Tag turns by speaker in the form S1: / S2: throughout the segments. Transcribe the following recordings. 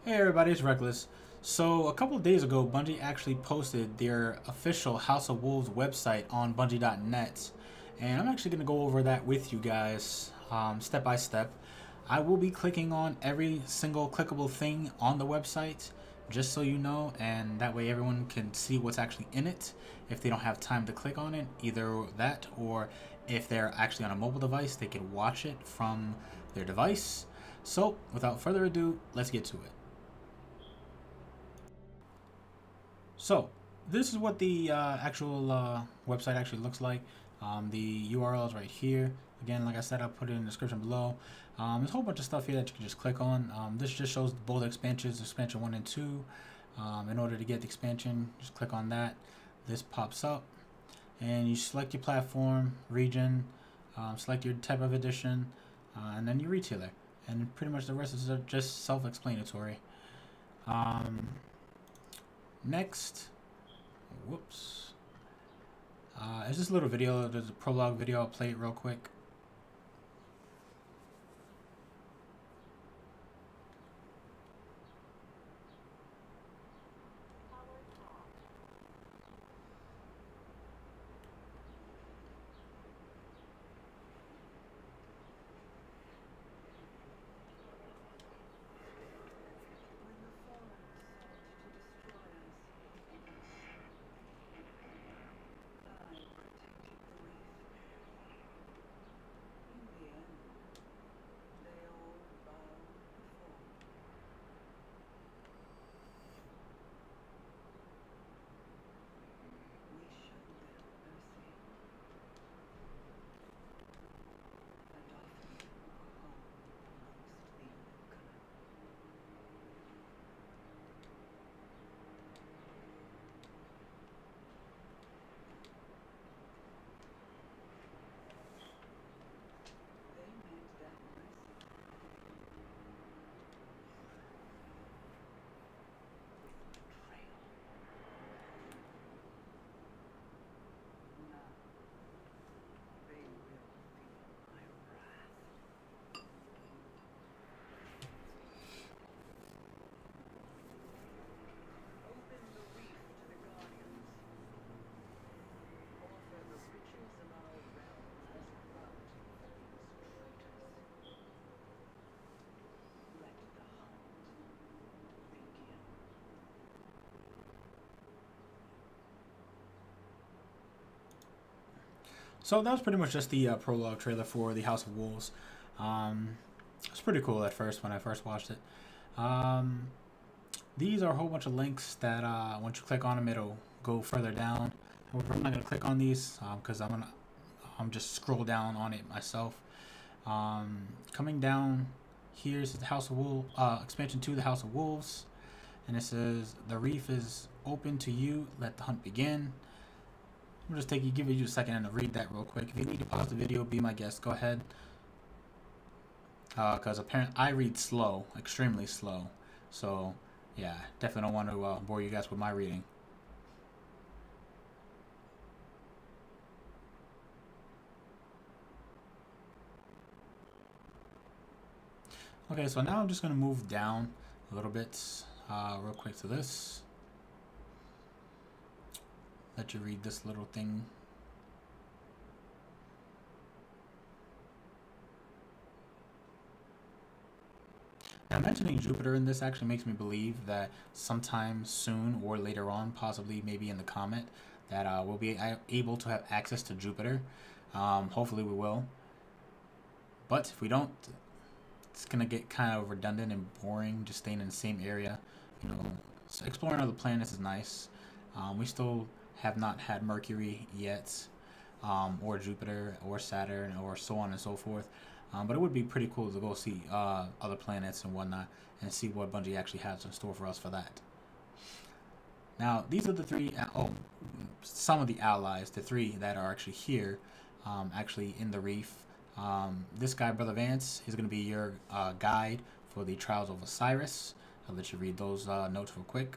S1: Hey everybody, it's Reckless. So a couple of days ago, Bungie actually posted their official House of Wolves website on Bungie.net, and I'm actually going to go over that with you guys step by step. I will be clicking on every single clickable thing on the website, just so you know, and that way everyone can see what's actually in it. If they don't have time to click on it, either that or if they're actually on a mobile device, they can watch it from their device. So without further ado, let's get to it. So this is what the actual website actually looks like. The URL is right here. Again, like I said, I'll put it in the description below. There's a whole bunch of stuff here that you can just click on. This just shows both expansions, expansion 1 and 2. In order to get the expansion, just click on that. This pops up, and you select your platform, region, select your type of edition, and then your retailer. And pretty much the rest is just self-explanatory. Um, Next, whoops. It's just a little video. There's a prologue video. I'll play it real quick. So that was pretty much just the prologue trailer for the House of Wolves. It was pretty cool at first when I first watched it. Um, these are a whole bunch of links that once you click on them, it'll go further down. However, I'm not gonna click on these because I'm just scroll down on it myself. Coming down, here's the House of Wolves expansion 2, the House of Wolves, and it says the reef is open to you. Let the hunt begin. I'm just give you a second to read that real quick. If you need to pause the video, be my guest. Go ahead, because apparently I read slow, extremely slow. So yeah, definitely don't want to bore you guys with my reading. Okay, so now I'm just gonna move down a little bit, real quick to this. Let you read this little thing. Now, mentioning Jupiter in this actually makes me believe that sometime soon or later on, possibly maybe in the comet, that we'll be able to have access to Jupiter. Hopefully we will. But if we don't, it's gonna get kind of redundant and boring, just staying in the same area. You know, so exploring other planets is nice. We still have not had Mercury yet, or Jupiter, or Saturn, or so on and so forth. But it would be pretty cool to go see other planets and whatnot, and see what Bungie actually has in store for us for that. Now, these are the three. Some of the allies, the three that are actually here, actually in the reef. This guy, Brother Vance, is going to be your guide for the Trials of Osiris. I'll let you read those notes real quick.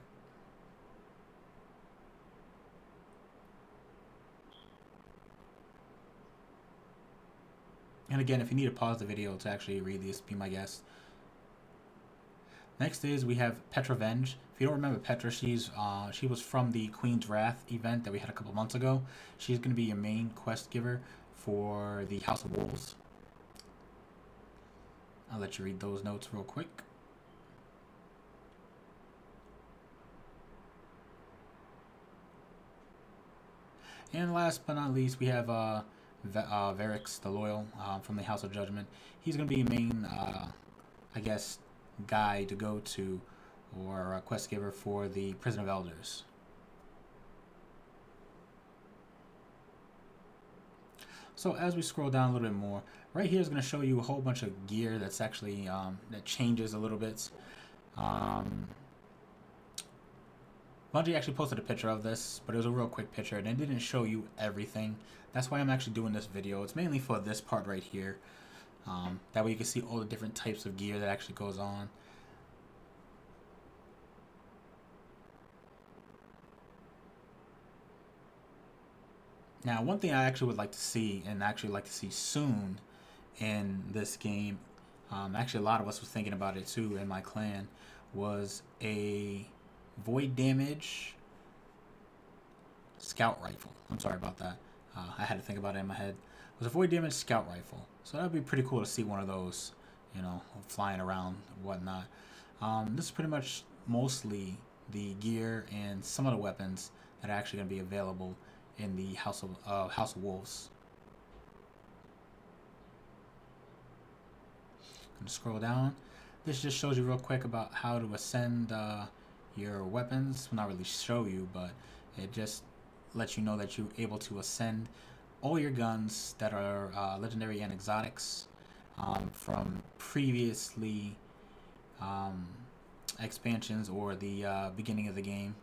S1: And again, if you need to pause the video to actually read these, be my guest. Next is we have Petra Venge. If you don't remember Petra, she was from the Queen's Wrath event that we had a couple months ago. She's going to be your main quest giver for the House of Wolves. I'll let you read those notes real quick. And last but not least, we have Varix the Loyal from the House of Judgment. He's going to be your main, I guess, guy to go to or a quest giver for the Prison of Elders. So as we scroll down a little bit more, right here is going to show you a whole bunch of gear that's actually that changes a little bit. Bungie actually posted a picture of this, but it was a real quick picture and it didn't show you everything. That's why I'm actually doing this video. It's mainly for this part right here. That way you can see all the different types of gear that actually goes on. Now, one thing I actually would like to see, and actually like to see soon in this game, actually a lot of us was thinking about it too in my clan, was a void damage scout rifle. I'm sorry about that. I had to think about it in my head. It was a void damage scout rifle. So that would be pretty cool to see one of those, you know, flying around and whatnot. This is pretty much mostly the gear and some of the weapons that are actually going to be available in the House of Wolves. I'm gonna scroll down. This just shows you real quick about how to ascend your weapons. Well, not really show you, but it just lets you know that you're able to ascend all your guns that are legendary and exotics from previously expansions or the beginning of the game.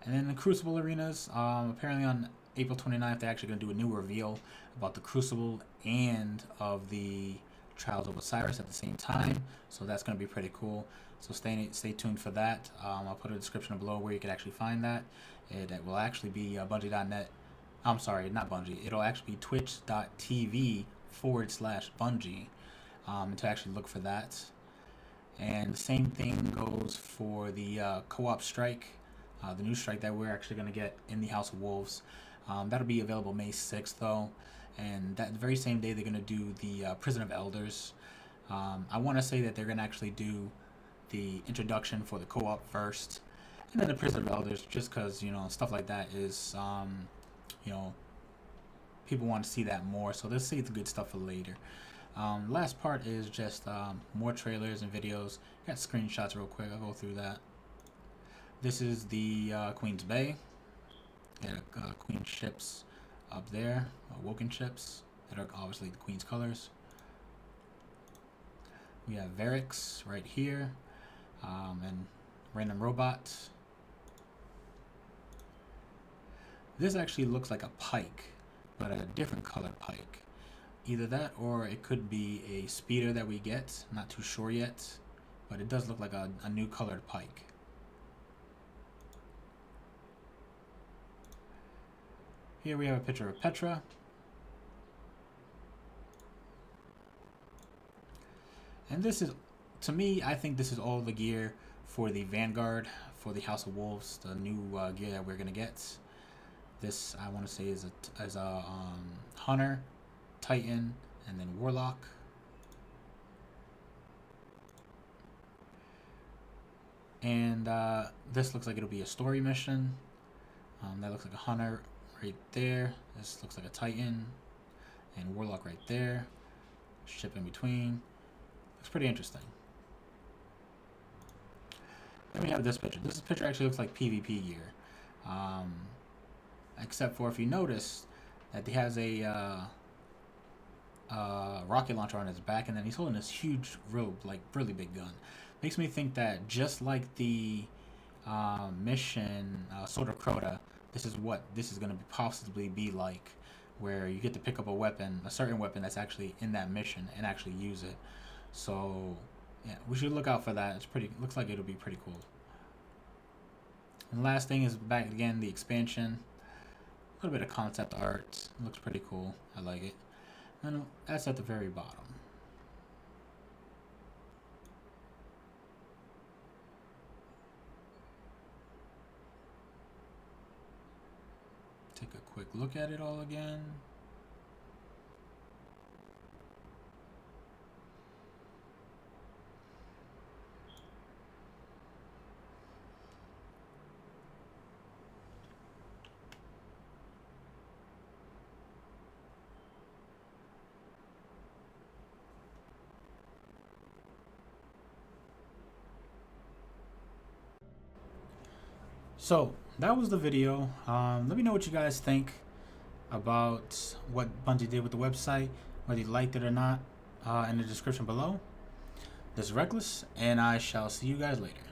S1: And then the Crucible Arenas, apparently on April 29th, they're actually going to do a new reveal about the Crucible and of the Trials of Osiris at the same time. So that's going to be pretty cool. So stay tuned for that. I'll put a description below where you can actually find that. It will actually be Bungie.net. I'm sorry, not Bungie. It'll actually be twitch.tv/Bungie to actually look for that. And the same thing goes for the co-op strike. The new strike that we're actually going to get in the House of Wolves. That'll be available May 6th, though. And that very same day, they're going to do the Prison of Elders. I want to say that they're going to actually do the introduction for the co-op first. And then the Prison of Elders, just because, you know, stuff like that is, you know, people want to see that more. So let's save the good stuff for later. Last part is just more trailers and videos. Got screenshots real quick. I'll go through that. This is the Queen's Bay. Yeah, Queen ships up there, Woken ships that are obviously the Queen's colors. We have Varix right here, and random robots. This actually looks like a pike, but a different colored pike. Either that or it could be a speeder that we get. I'm not too sure yet, but it does look like a new colored pike. Here we have a picture of Petra. And this is, to me, I think this is all the gear for the Vanguard, for the House of Wolves, the new gear that we're going to get. This, I want to say, is a Hunter, Titan, and then Warlock. And this looks like it'll be a story mission. That looks like a Hunter right there. This looks like a Titan, and Warlock right there. Ship in between. Looks pretty interesting. Then we have this picture. This picture actually looks like PvP gear. Except for if you notice that he has a rocket launcher on his back, and then he's holding this huge, really big gun. Makes me think that just like the mission Sword of Crota, this is what this is going to possibly be like, where you get to pick up a weapon, a certain weapon that's actually in that mission, and actually use it. So yeah, we should look out for that. It's pretty. Looks like it'll be pretty cool. And last thing is back again the expansion. A little bit of concept art. Looks pretty cool. I like it. And that's at the very bottom. take a quick look at it all again. So that was the video. Let me know what you guys think about what Bungie did with the website, whether you liked it or not, in the description below. This is Reckless, and I shall see you guys later.